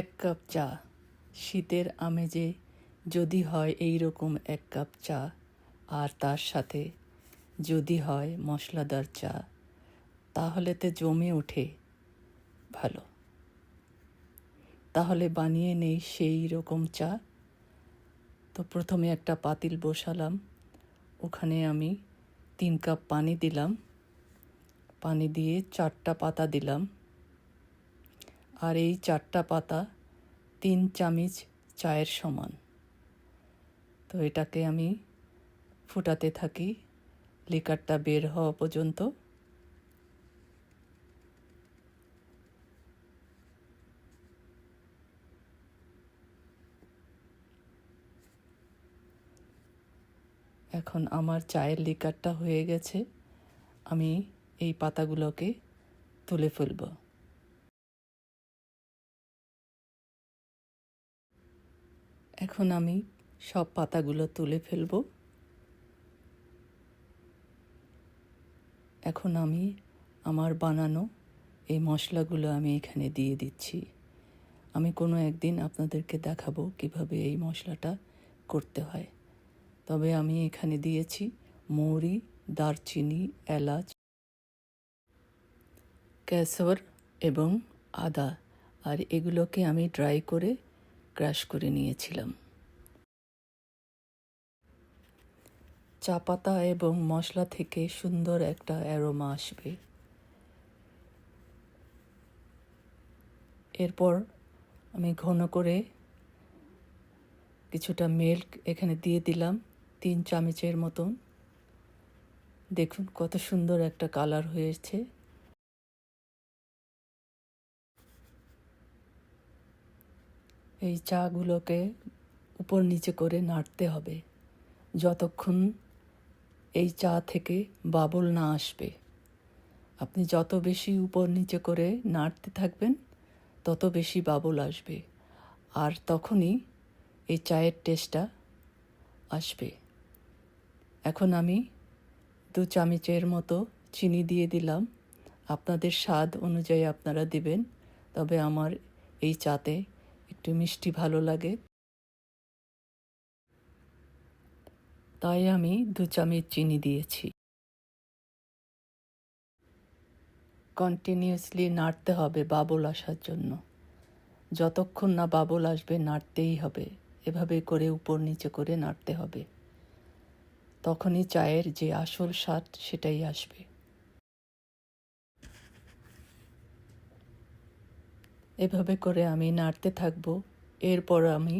এক কাপ চা, শীতের আমেজে যদি হয় এই রকম এক কাপ চা, আর তার সাথে যদি হয় মশলাদার চা, তাহলে তো জমে ওঠে ভালো। তাহলে বানিয়ে নেই সেই রকম চা। তো প্রথমে একটা পাতিল বসালাম, ওখানে আমি 3 কাপ পানি দিলাম, পানি দিয়ে 4টা পাতা দিলাম, আর এই 4টা পাতা 3 চামচ চায়ের সমান। তো এটাকে আমি ফুটাতে থাকি লিকারটা বের হওয়া পর্যন্ত। এখন আমার চায়ের লিকারটা হয়ে গেছে, আমি এই পাতাগুলোকে তুলে ফেলব। এখন আমি সব পাতাগুলো তুলে ফেলব। এখন আমি আমার বানানো এই মশলাগুলো আমি এখানে দিয়ে দিচ্ছি। আমি কোনো একদিন আপনাদেরকে দেখাবো কিভাবে এই মশলাটা করতে হয়। তবে আমি এখানে দিয়েছি মৌরি, দারচিনি, এলাচ, কেশর এবং আদা, আর এগুলোকে আমি ড্রাই করে ক্রাশ করে নিয়েছিলাম। চা পাতা এবং মশলা থেকে সুন্দর একটা অ্যারোমা আসবে। এরপর আমি ঘন করে কিছুটা মিল্ক এখানে দিয়ে দিলাম, 3 চামচের মতন। দেখুন কত সুন্দর একটা কালার হয়েছে। এই চাগুলোকে উপর নিচে করে নাড়তে হবে যতক্ষণ এই চা থেকে বাবল না আসবে। আপনি যত বেশি উপর নিচে করে নাড়তে থাকবেন তত বেশি বাবল আসবে, আর তখনই এই চায়ের টেস্টটা আসবে। এখন আমি 2 চামচের মতো চিনি দিয়ে দিলাম। আপনাদের স্বাদ অনুযায়ী আপনারা দিবেন, তবে আমার এই চাতে একটু মিষ্টি ভালো লাগে, তাই আমি 2 চামচ চিনি দিয়েছি। কন্টিনিউয়াসলি নাড়তে হবে বাবল আসার জন্য। যতক্ষণ না বাবল আসবে নাড়তেই হবে, এভাবে করে উপর নিচে করে নাড়তে হবে। তখনই চায়ের যে আসল স্বাদ সেটাই আসবে। এভাবে করে আমি নাড়তে থাকবো। এরপর আমি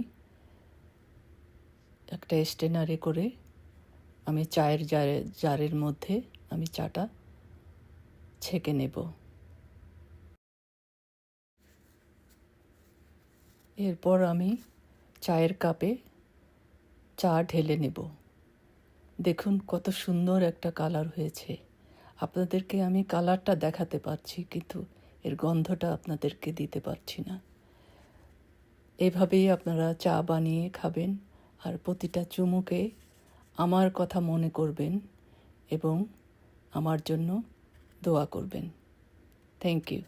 একটা স্টেনারে করে আমি চায়ের জারের মধ্যে আমি চাটা ছেঁকে নেব। এরপর আমি চায়ের কাপে চা ঢেলে নেব। দেখুন কত সুন্দর একটা কালার হয়েছে। আপনাদেরকে আমি কালারটা দেখাতে পারছি, কিন্তু এর গন্ধটা আপনাদেরকে দিতে পারছি না। এভাবেই আপনারা চা বানিয়ে খাবেন, আর প্রতিটা চুমুকে আমার কথা মনে করবেন এবং আমার জন্য দোয়া করবেন। Thank you.